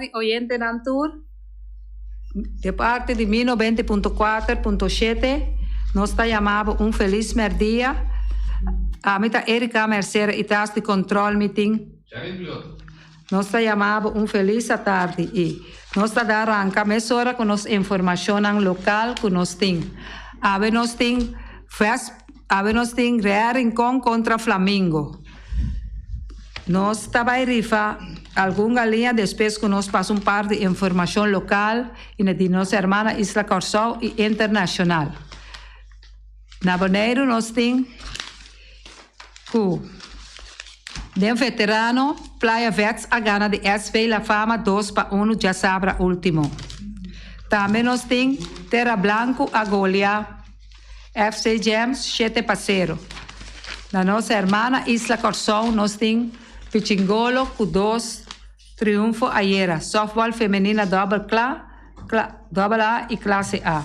tarde, oyente Nantur. De parte de 90.4.7, nos llamamos un feliz día. A mí está Erika Mercer y tas de control meeting. Nos llamamos un feliz tarde y nos da arranca mes hora con nos información local que nos ting. Ave nos ting Real Rincón contra Flamingo. Nos estaba rifa alguna línea después que nos pasa un par de información local y de nuestra hermana Isla Corsau y internacional. Na Bonaire nos ting de veterano Playa Vets a gana de SV La Fama 2-1 já sabra último. Também nos tem Terra Blanco a golear FC Gems 7-0. Na nossa irmã Isla Corsau nos tem Pichingolo com 2 triunfo ayer. Softball feminina double A e classe A.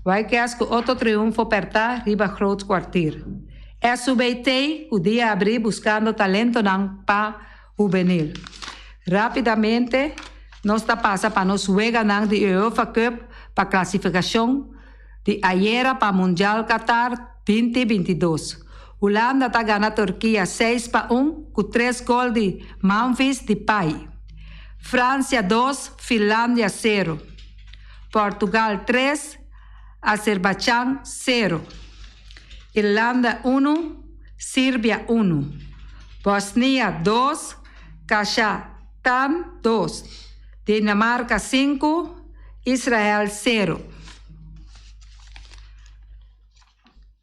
Vai que com outro triunfo perta riba groot kwartier. SBT, o dia abrir buscando talento para juvenil. Rapidamente, nós passa para nós juega de UEFA Cup para classificação de ayer para Mundial Qatar 2022. Holanda está ganhando a Turquia 6-1 com 3 gols de Memphis Depay. França 2, Finlândia 0. Portugal 3, Azerbaijão 0. Irlanda 1, Serbia 1. Bosnia 2, Cazaquistán 2. Dinamarca 5, Israel 0.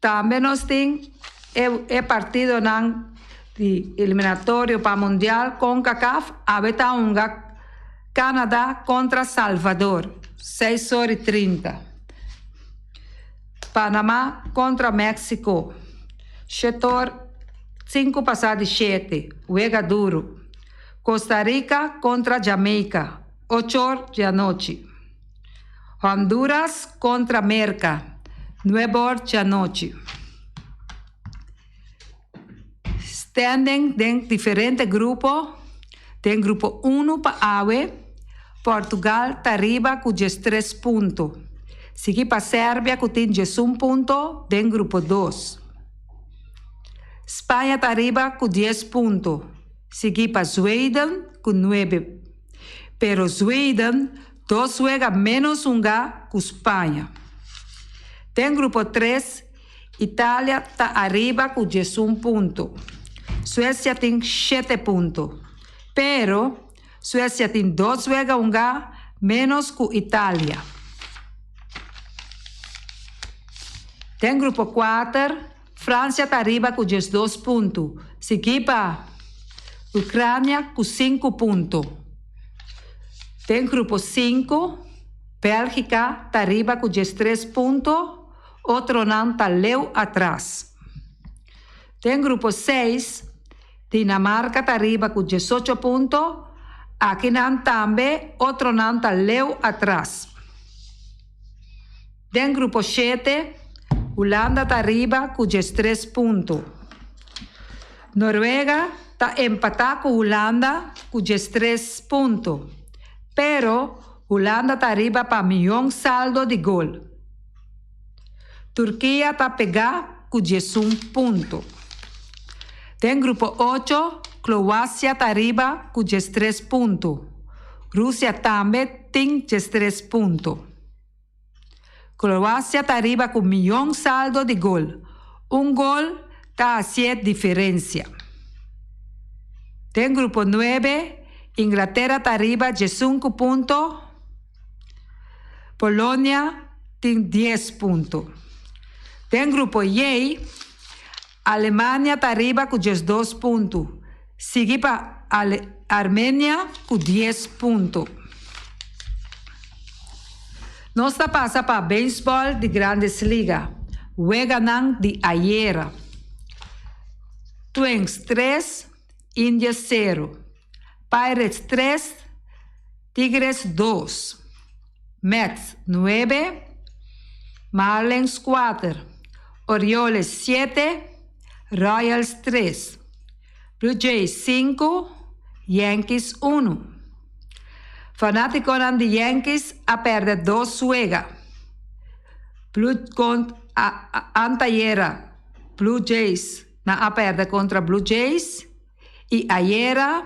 Também nós temos o partido de eliminatório para Mundial CONCACAF, Abetaunga, Canadá contra Salvador, 6h30. Panamá contra México, setor 5-7, juega duro. Costa Rica contra Jamaica, 8h da noite. Honduras contra Merca, 9h da noite. Standing em diferentes grupos. Tem grupo 1 para AUE, Portugal está arriba com 13 pontos. Seguir para Sérvia com 1 ponto, tem grupo 2. Espanha está arriba com 10 pontos. Seguir para Sweden com 9. Pero Sweden 2 juega menos gol que Espanha. Tem grupo 3, Itália está arriba com 11 pontos. Suécia tem 7 pontos. Pero Suécia tem 2 juega gol menos que Itália. Tem grupo 4, França está arriba com 12 pontos. Seguir para Ucrânia com 5 pontos. Tem grupo 5, Bélgica está arriba com 13 pontos. Outro não está leu atrás. Tem grupo 6, Dinamarca está arriba com 18 pontos. Aqui não também, outro não está leu atrás. Tem grupo 7, Holanda está arriba com 13 pontos. Noruega está empatada com Holanda com 13 pontos. Pero Holanda está arriba para milhão saldo de gol. Turquia está pegada com 11 pontos. Tem grupo 8, Croácia está arriba com 13 pontos. Rússia também tem 13 pontos. Croácia está arriba com milhão saldo de gol. Gol está a 7 diferença. Tem grupo 9, Inglaterra está arriba de 5 pontos. Polônia tem 10 pontos. Tem grupo Y, Alemanha está arriba com 12 pontos. Sigue para Armênia com 10 pontos. Nós passa para beisebol de Grandes Ligas. Juega de ayer. Twins 3, Indians 0. Pirates 3, Tigres 2. Mets 9, Marlins 4. Orioles 7, Royals 3. Blue Jays 5, Yankees 1. Fanático de Yankees a perder 2 juega. Blue Antayera, Blue Jays, a perder contra Blue Jays. Y ayer a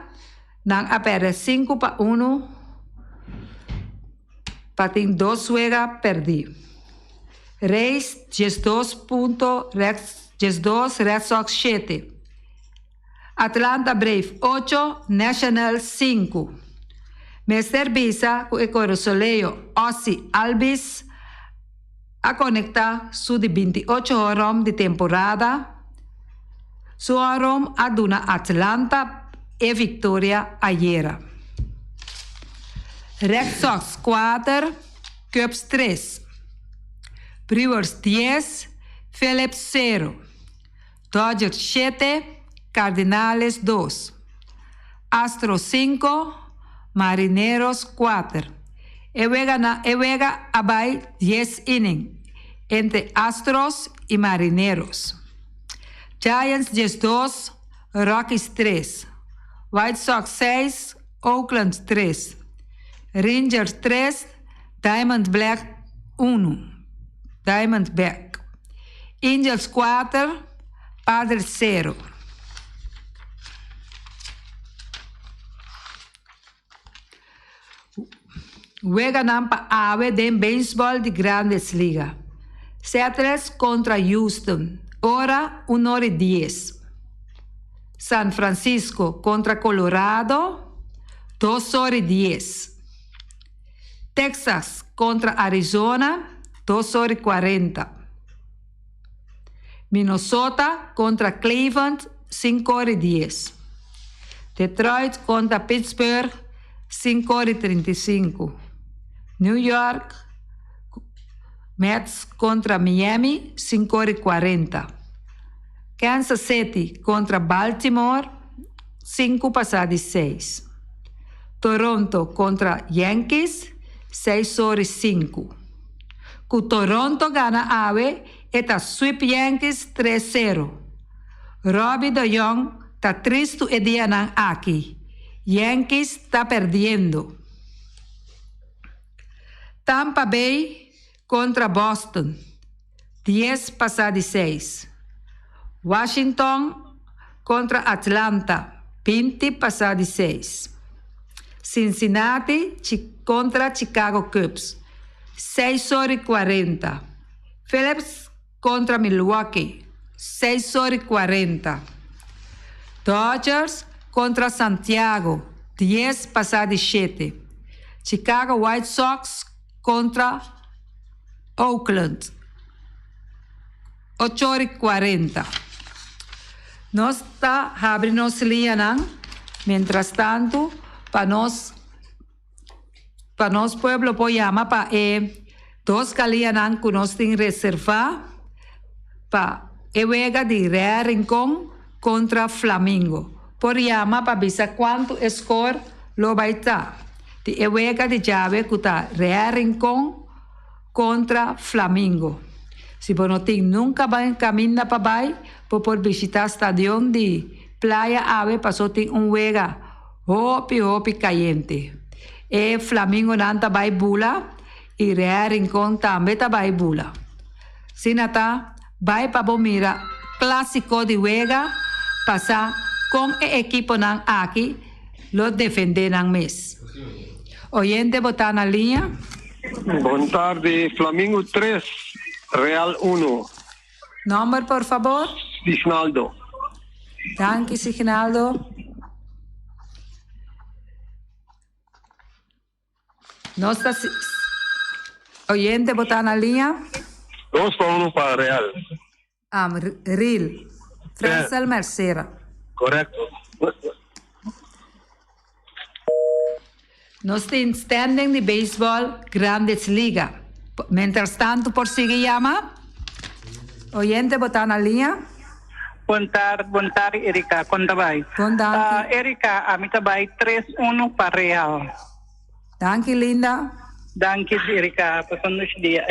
perder 5-1. Patin 2 juega, perdí. Rays, 2 puntos, Red Sox 7. Atlanta Brave 8, National 5. Mr. Visa, con el Soleil, Ozzy Alvis, a conectar su de 28 horas de temporada. Su horas a Duna Atlanta e Victoria ayer. Red Sox 4, Cubs 3. Brewers 10, Phillips 0. Dodgers 7, Cardinales 2. Astros 5, Marineros 4. Juega abai 10 innings entre Astros y Marineros. Giants 2, Rockies 3. White Sox 6, Oakland 3. Rangers 3, Diamondback 1. Diamondback. Angels 4, Padres 0. Juega Nampa Ave de béisbol de Grandes Ligas. Seattle contra Houston. Hora 1:10. San Francisco contra Colorado. 2:10. Texas contra Arizona. 2:40. Minnesota contra Cleveland. 5:10. Detroit contra Pittsburgh. 5:35. New York Mets contra Miami, 5:40. Kansas City contra Baltimore, 5:06. Toronto contra Yankees, 6:05. Ku Toronto gana ave eta sweep Yankees 3-0. Robbie de Jong está triste e dia nan aquí. Yankees está perdiendo. Tampa Bay contra Boston, 10:06. Washington contra Atlanta, 20:06. Cincinnati contra Chicago Cubs, 6:40. Phillips contra Milwaukee, 6:40. Dodgers contra Santiago, 10:07. Chicago White Sox contra Oakland, 8:40. Nós está abrindo nos lianan, mientras tanto, para nós pueblo poyama para 2 calianan que nós tem reservar para juega de Real Rincón contra Flamengo. Por llama para avisar quanto score lo vai estar. De juega de llave que está Real Rincón contra Flamengo. Se você não tem nunca vai caminhar para baixo, por visitar o estádio de Playa Ave, passou tem juega hopi caliente. E Flamengo não vai bula e Real Rincón também vai bula. Se não tá, vai para mira clássico de juega, passar com o equipo não aqui, lo defender não mês. Oyente, botar na linha. Boa tarde, Flamengo 3, Real 1. Número, por favor. Signaldo. Danke, Signaldo. Nossa oyente, botar na linha. 2-1 para Real. Real. Francel Mercera. Correcto. Nós temos standing de beisebol Grandes Ligas. Mientras tanto, por seguir llama. Oyente, botar na linha. Boa tarde, Erika. Quando vai? Erika, a mim vai 3-1 para Real. Danke, linda. Danke, Erika. Passando os dias.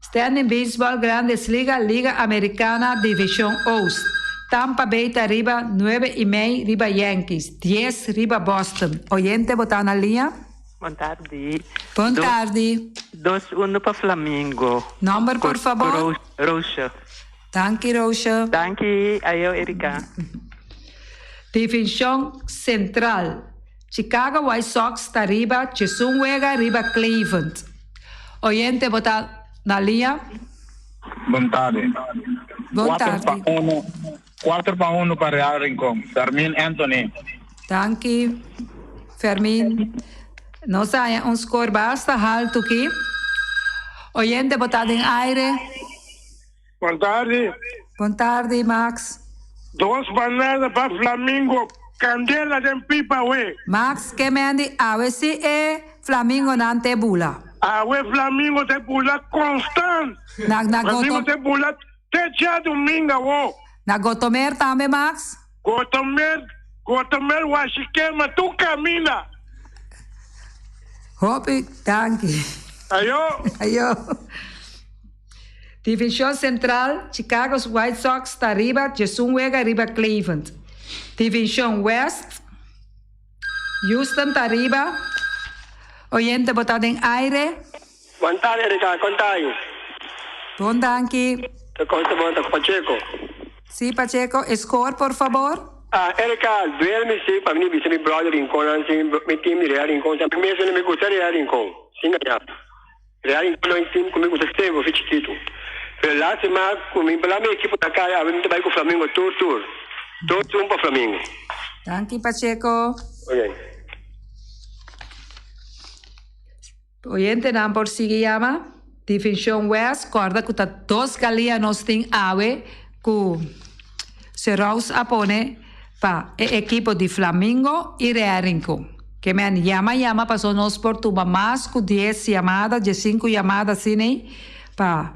Standing Baseball Grandes Ligas, Liga Americana Division Ost. Tampa Bay arriba 9,5 riba Yankees, 10 riba Boston. Oyente botar na linha? Boa tarde. Boa tarde. 2-1 para Flamengo. Número, por favor. Rocha. Danke, Rocha. Danke, ayo, Erika. Definição central. Chicago White Sox está arriba, Jesus juega riba Cleveland. Oyente botar na linha? Boa tarde. Boa tarde. 4-1 para Real Rincón. Fermin Anthony. Danke, Fermin. Nós temos score basta alto aqui. Oyente botar em aire. Boa tarde. Boa tarde, Max. 2 bananas para Flamengo. Candela de pipa, we. Max, que me andi a ver si Flamengo não te bula. We Flamengo te pula constant. Flamengo te pula te dia domingo, wo. Na Gotomer também, Max? Gotomer, washikema, tu camina. Hopi, danke. Ayo. Divisão Central, Chicago White Sox está arriba, Jesus juega arriba Cleveland. Divisão West, Houston está arriba. Oyente botado em aire. Boa tarde, Erika, contaio. Bom, danke. Te conta bom, Pacheco. Sí, Pacheco, score, por favor. Erika, duel me sei, para mim, me brother em Conan, me time Real Rincón, sempre mesmo me gusta Real Rincón. Sim, já. Real Rincón não time comigo, você tem, vou ficar título. Pero lá semana, comigo, pela minha equipe da cara, a gente vai com o Flamengo tour. Todo para Flamengo. Danke, Pacheco. Ok. Oyente, não por seguir llama. Divisão West, corda que tá 2 galinhas nós tem ave, que serás a pone para o equipo de Flamengo e Real Rincón. Que me llama, passou nós por tuba mais que 10 chamadas, de 5 chamadas, assim, para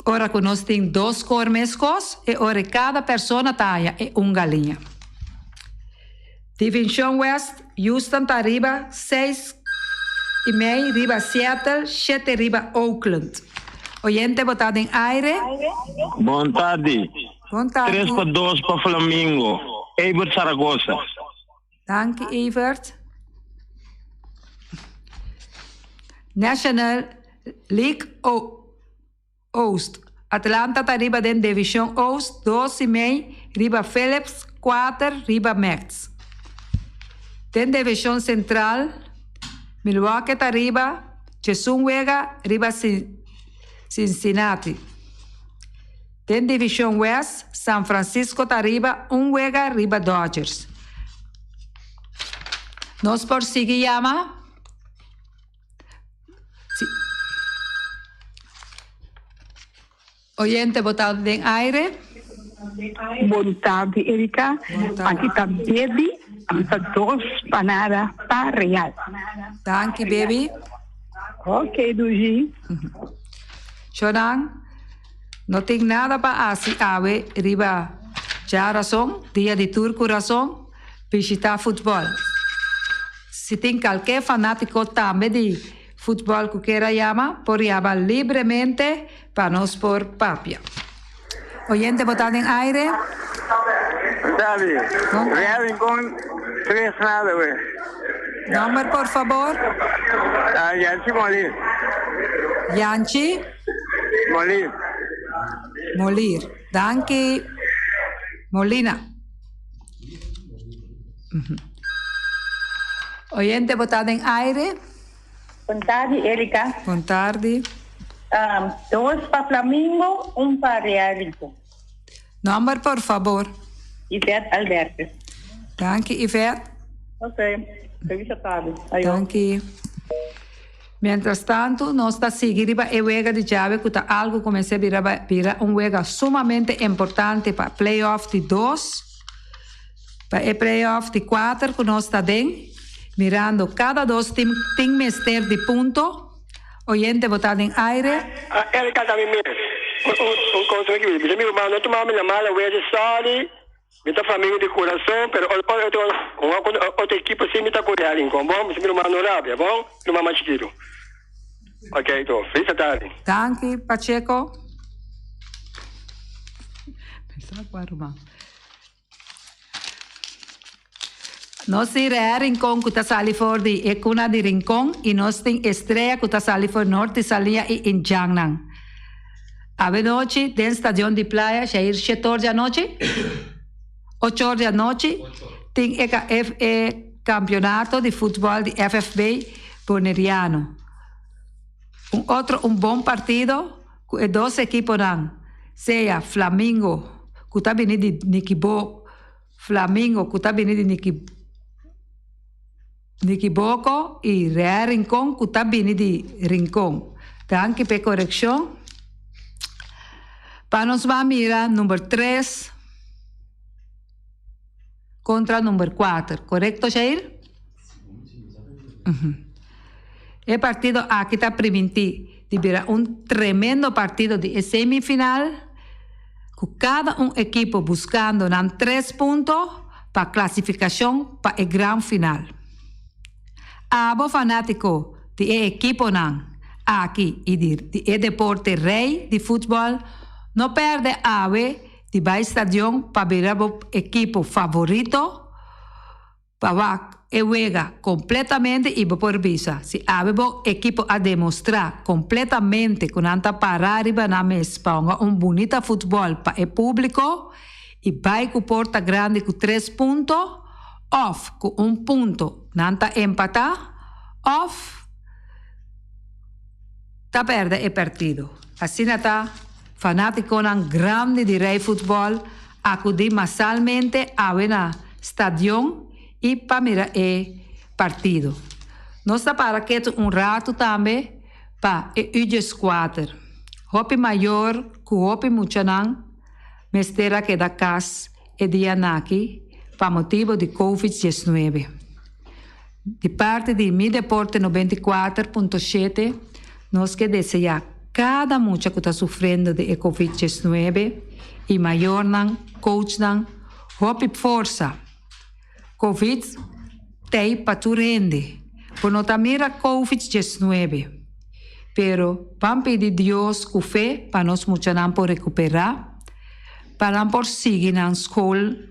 ora que nós tem 2 cormescos, e ora cada pessoa taia é galinha. Divisão West, Houston tá arriba, 6,5 riba Seattle, 7 riba Oakland. Oyente botado em aire. Boa tarde. Boa tarde. 3-2 para Flamengo. Ebert Zaragoza. Danke, Evert. National League Oost. Atlanta está arriba da Divisão Oost, 12,5 riba Phillips, 4 riba Mets. Den Divisão Central, Milwaukee está arriba, Jesus juega riba Cincinnati. Den Divisão West, San Francisco está arriba, juega riba Dodgers. Nós por seguir llama. Oyente botado em aire. Boa tarde, Erika. Aqui está Baby, está 2 bananas para Real. Danke, Baby. Ok, Duji. Choran, não tem nada para assim, ave, riba, já razão, dia de tour coração, visitar futebol. Se tem qualquer fanático também de futebol que queira chamar, pode chamar livremente para nós por papia. Oyente botado em aire. Dale. Real Rincón, 3-0, güey. Número, por favor. Yanchi Molir. Yanchi Molir. Danke. Molina. Oyente botado em aire. Boa tarde, Erika. Boa tarde. 2 para Flamengo, 1 para Real Rincón. Número, por favor. Ivete Alberto. Danke, Ivete. Ok. Feliz tarde. Danke. Mientras tanto, nós está seguindo a juega de chave, que está algo comecei a virar juega sumamente importante para playoff de 2, para o playoff de 4, que nós está dentro, mirando cada 2 tem mester de ponto. Oyente botado em aire. Erika também mesmo. Contra aqui, meu irmão, não tomamos a mala, o Ed Sali, me tá Flamengo de coração, pero outra equipe assim me tá Real Rincón, bom? Meu irmão não rábia, bom? Meu irmão mais chiquito. Ok, então, feliz tarde. Danke, Pacheco. Pensava que era Nós temos Real Rincón, que está sali for de Ecuna de Rincón, e nós temos Estrela, que está sali for Norte, Salia e Injangnan. A noite, tem estação de praia, já ir 7 horas da noite, 8 horas da noite, tem campeonato de futebol de FFB boneriano. Um bom partido, com 2 equipos, seja Flamengo, que está vindo de Niquibo, Flamengo, que está vindo de Niquiboco, e Real Rincón, que está vindo de Rincón. Então, que para correção, para nós vamos mirar número 3 contra número 4. Correto, Jair? O partido aqui está permitido de virar tremendo partido de semifinal, com cada equipo buscando 3 pontos para a classificação para o grande final. Abo fanático de equipo aqui e de deporte rei de futebol, não perde ave de vai estadio para virar o equipo favorito para juega completamente e por visa. Se ave o equipo a demonstrar completamente com anta parar e na mesa para bonito futebol para o público e vai com porta grande com 3 pontos, off com 1 ponto, nanta empatar, off tá perde o partido. Assim está fanático nan grande de rei futebol acudir massalmente a una estadio e para mirar o partido. Nós está para que rato também para o squatter. Hopi maior, que hopi muchanan, mestera que da casa e dia naki, para motivo de Covid-19. De parte de Mi Deporte 94.7, nós que desejar cada mucha que está sofrendo de Covid-19 e maior coach hopi força. Covid tem para tu rende, por não mira Covid-19. Pero vamos pedir Deus com fé para nós muchanan por recuperar, para por seguir na escola,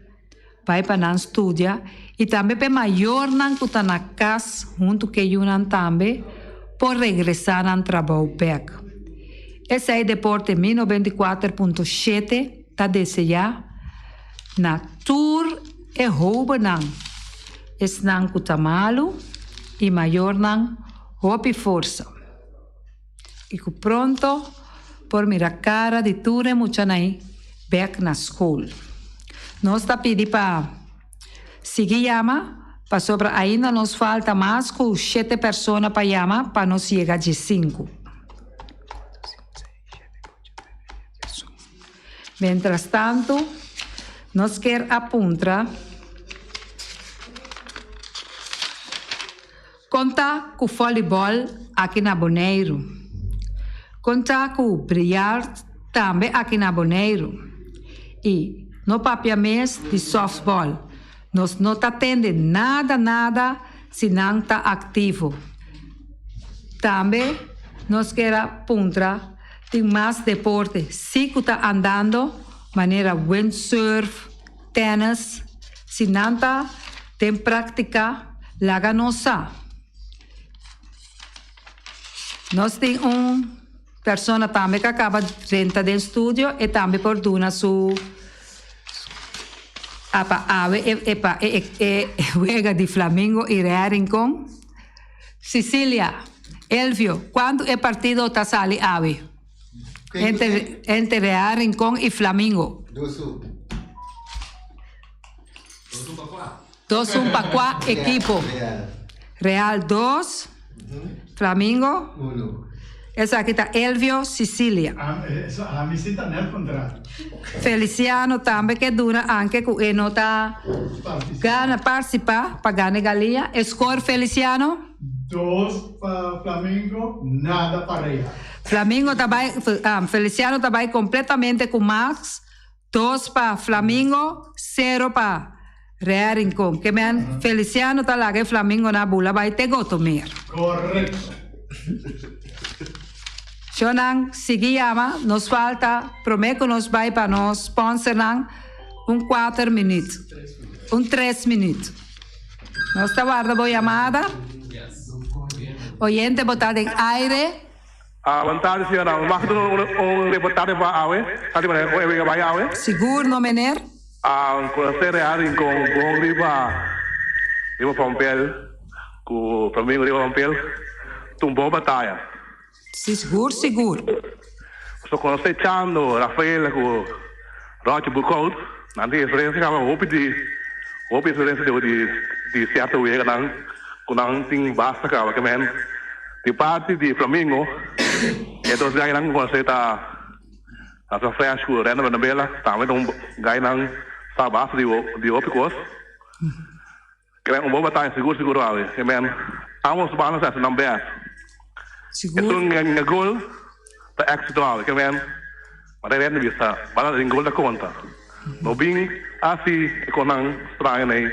para não estudar, e também para maior que está na casa, junto com o também, por regressar ao trabalho back. Esse é o Deporte 94.7, está desejando na tour e rouba não. Esse não está malo e maior não, hopi força. E que pronto, por mirar cara de tour e muchanai, back na escola. Nós está pedindo para seguir chama, para sobre ainda nos falta mais que 7 pessoas para chama, para nós chegar de 5. Mientras tanto, nós queremos apontar contar com o voleibol aqui na Bonaire, contar com o bilhar também aqui na Bonaire e no papiamento de softball. Nós não está tendo nada se não está ativo. Também nós queremos apontar tem mais deporte. Se está andando, maneira windsurf, tênis, se não está, tem prática, laga nossa. Nós temos pessoa também que acaba de renta de estúdio e também por duna su juega de Flamengo e Real Rincón. Cecília, Elvio, quando é partido está sali ave? Entre Real Rincón e Flamengo. 2-1 para qual equipo? Real 2, Flamengo 1. Essa aqui está Elvio, Cecília. A mim está nel contrato. Feliciano também que dura anche que ele não está gana participar para ganhar galinha. Score Feliciano? 2 para Flamengo, nada para Real. Flamengo também, Feliciano também completamente com Max. 2 para Flamengo, 0 para Real Rincón. Que men Feliciano está lá que Flamengo na bula vai ter gosto mer. Correto. Shonan, seguiama, nos falta, prometo que nos vai para nós sponsor 4 minutos. 3 minutos. No está guardando llamada. Oyente botar en aire. Buenas tardes, señora. Mag ik een reportage van AWE? Gaat u maar even bij AWE? Seguro, meneer. Conocer reality con riba papel, com Flamengo riba papel, tumbou batalha. Sí, seguro, seguro. So conocer Chando, Rafael, com Roger Bucol, nanti referência kama hopi referência de certo way kanang ting basta kama kemen di parte di Flamengo, então já nang conocer ta asa fresh com Rena Benabela, também dong gai nang sa basta di hopi kos. Kaya boa batalha seguro ali, kemen. Amos balas essa não best. Seguro. Então nga gol ta exito ali, kemen. Mas aí não bisa, balas de gol da conta. No bing assim econang estranho né.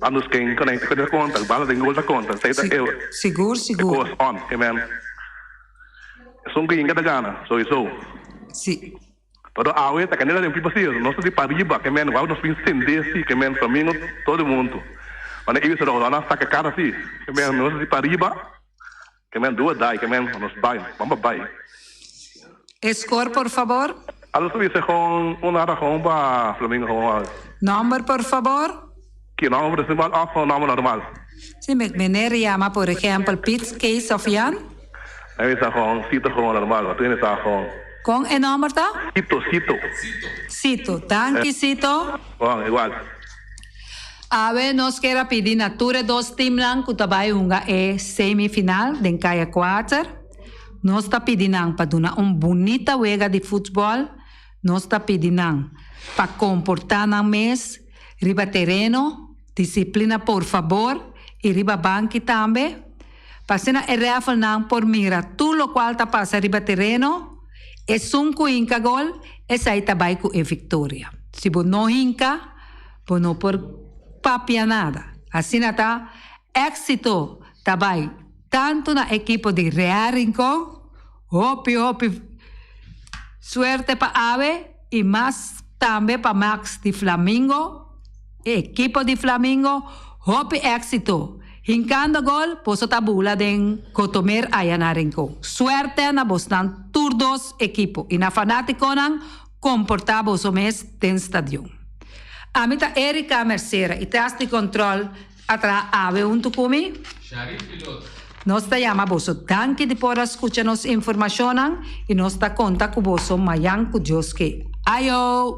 Anus quem conecta com a conta, balas de gol da conta. Seguro, seguro. Goes on, kemen. São que inga da gana, so isso. Sí. Pero awe ta canela de pipacio, nós de pariba, kemen, vamos nos entender se kemen Flamengo todo mundo. Mas aí isso não saca cara assim, kemen nós de pariba, kemen duas dai, kemen nos vai, vamos vai. Score, por favor. Algo se dice con una hora con para Flamengo con Number, por favor. que número decimal o número normal. Si meneer llama, por ejemplo, Piz Case of Jan. Ahí está con cito con normal, tiene esa con ¿Con el nombre está? cito. Cito. Thank you, Cito. Bueno, igual. A ver, nos queda pedir na Ture 2 team lang que trabalha uma semifinal den Caia 4. Nós está pedindo para dar uma bonita juega de futebol. Nós está pedindo para comportar na mês, riba terreno, disciplina por favor, e riba banque também. Passando a refel não por mira, tudo o qual está passando riba terreno, é 5 inca gol, e sai também com a vitória. Se você não inca, você não por papia nada. Assim está, éxito também, tanto na equipe de Real Rincón, hopi, suerte para Ave, e mais também para Max de Flamengo, equipe de Flamengo, hopi éxito. Hincando gol, posso tabula den Cotomer Ayana Rincón. Suerte na bostan turdos equipo. E na fanático nan comportamos o mes den stadion. A mim tá Erika Mercera e teste de control atra ave un tukumi. Nós tá chama boso tanque de por escuchar nos informação e nós tá conta com boso mayan ku Dios que ayo.